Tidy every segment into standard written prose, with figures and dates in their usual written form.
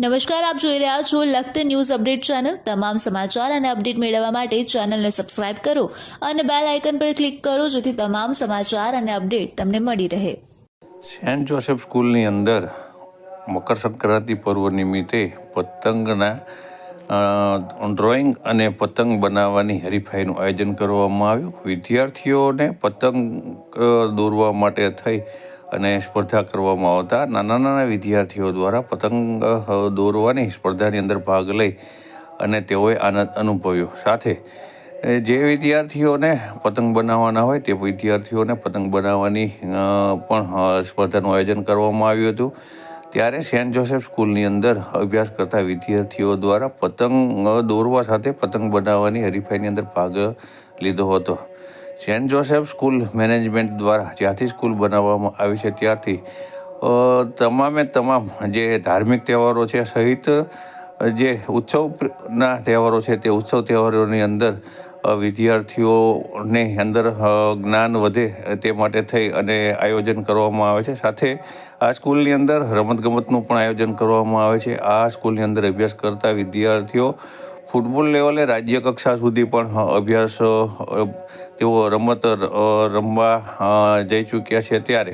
નમસ્કાર, આપ જોઈ રહ્યા છો લખત ન્યૂઝ અપડેટ ચેનલ। તમામ સમાચાર અને અપડેટ મેળવવા માટે ચેનલને સબસ્ક્રાઇબ કરો અને બેલ આઇકન પર ક્લિક કરો જેથી તમામ સમાચાર અને અપડેટ તમને મળી રહે। સેન્ટ જોસેફ સ્કૂલની અંદર મકર સંક્રાંતિ પર્વ નિમિત્તે પતંગના ડ્રોઈંગ અને પતંગ બનાવવાની હરીફાઈનું આયોજન કરવામાં આવ્યું। વિદ્યાર્થીઓને પતંગ દોરવા માટે થઈ અને સ્પર્ધા કરવામાં આવતા નાના વિદ્યાર્થીઓ દ્વારા પતંગ દોરવાની સ્પર્ધાની અંદર ભાગ લઈ અને તેઓએ આનંદ અનુભવ્યો। સાથે જે વિદ્યાર્થીઓને પતંગ બનાવવાના હોય તે વિદ્યાર્થીઓને પતંગ બનાવવાની પણ સ્પર્ધાનું આયોજન કરવામાં આવ્યું હતું। ત્યારે સેન્ટ જોસેફ સ્કૂલની અંદર અભ્યાસ કરતા વિદ્યાર્થીઓ દ્વારા પતંગ દોરવા સાથે પતંગ બનાવવાની હરીફાઈની અંદર ભાગ લીધો હતો। સેન્ટ જોસેફ સ્કૂલ મેનેજમેન્ટ દ્વારા જ્યાંથી સ્કૂલ બનાવવામાં આવી છે ત્યારથી તમામ જે ધાર્મિક તહેવારો છે સહિત જે ઉત્સવના તહેવારો છે તે ઉત્સવ તહેવારોની અંદર વિદ્યાર્થીઓની અંદર જ્ઞાન વધે તે માટે થઈ અને આયોજન કરવામાં આવે છે। સાથે આ સ્કૂલની અંદર રમતગમતનું પણ આયોજન કરવામાં આવે છે। આ સ્કૂલની અંદર અભ્યાસ કરતા વિદ્યાર્થીઓ ફૂટબોલ લેવલે રાજ્ય કક્ષા સુધી પણ અભ્યાસ તેઓ રમત રમવા જઈ ચૂક્યા છે। ત્યારે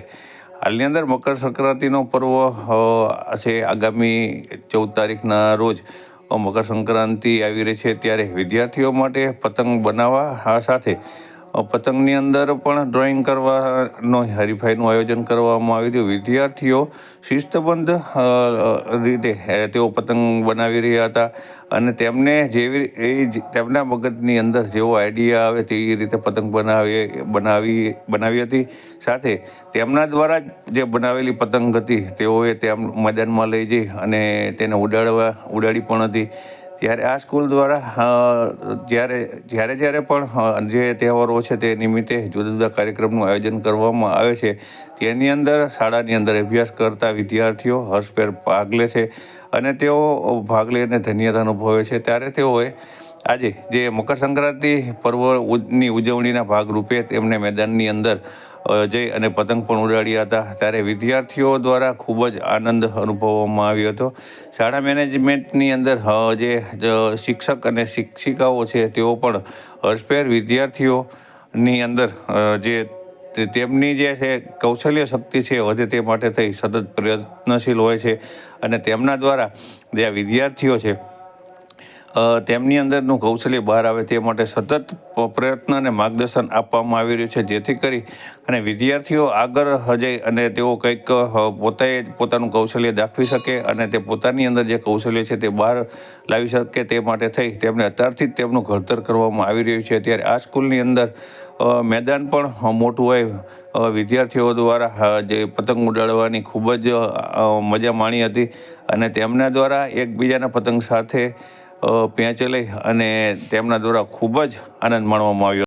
હાલની અંદર મકર સંક્રાંતિનો પર્વ છે, આગામી 14 તારીખના રોજ મકર સંક્રાંતિ આવી રહી છે। ત્યારે વિદ્યાર્થીઓ માટે પતંગ બનાવવા સાથે પતંગની અંદર પણ ડ્રોઈંગ કરવાનો હરીફાઈનું આયોજન કરવામાં આવ્યું હતું। વિદ્યાર્થીઓ શિસ્તબદ્ધ રીતે તેઓ પતંગ બનાવી રહ્યા હતા અને તેમને તેમના મગજની અંદર જેવો આઈડિયા આવે તેવી રીતે પતંગ બનાવી હતી। સાથે તેમના દ્વારા જે બનાવેલી પતંગ હતી તેઓએ મેદાનમાં લઈ જઈ અને તેને ઉડાડી પણ હતી। ત્યારે આ સ્કૂલ દ્વારા જ્યારે પણ જે તહેવારો છે તે નિમિત્તે જુદા જુદા કાર્યક્રમનું આયોજન કરવામાં આવે છે તેની અંદર શાળાની અંદર અભ્યાસ કરતા વિદ્યાર્થીઓ હર્ષભેર ભાગ લે છે અને તેઓ ભાગ લઈને ધન્યતા અનુભવે છે। ત્યારે તેઓએ આજે જે મકર સંક્રાંતિ પર્વની ઉજવણીના ભાગરૂપે તેમને મેદાનની અંદર જઈ અને પતંગ પણ ઉડાડ્યા હતા। ત્યારે વિદ્યાર્થીઓ દ્વારા ખૂબ જ આનંદ અનુભવવામાં આવ્યો હતો। શાળા મેનેજમેન્ટની અંદર જે શિક્ષક અને શિક્ષિકાઓ છે તેઓ પણ હર્ષભેર વિદ્યાર્થીઓની અંદર જે તેમની જે છે કૌશલ્ય શક્તિ છે વધે તે માટે થઈ સતત પ્રયત્નશીલ હોય છે અને તેમના દ્વારા જે વિદ્યાર્થીઓ છે તેમની અંદરનું કૌશલ્ય બહાર આવે તે માટે સતત પ્રયત્ન અને માર્ગદર્શન આપવામાં આવી રહ્યું છે, જેથી કરી અને વિદ્યાર્થીઓ આગળ જઈ અને તેઓ કંઈક પોતાનું કૌશલ્ય દાખવી શકે અને તે પોતાની અંદર જે કૌશલ્ય છે તે બહાર લાવી શકે તે માટે થઈ તેમને અત્યારથી જ તેમનું ઘડતર કરવામાં આવી રહ્યું છે। ત્યારે આ સ્કૂલની અંદર મેદાન પણ મોટું હોય, વિદ્યાર્થીઓ દ્વારા જે પતંગ ઉડાડવાની ખૂબ જ મજા માણી હતી અને તેમના દ્વારા એકબીજાના પતંગ સાથે પેંચ લઈ અને તેમના દ્વારા ખૂબ જ આનંદ માણવામાં આવ્યો।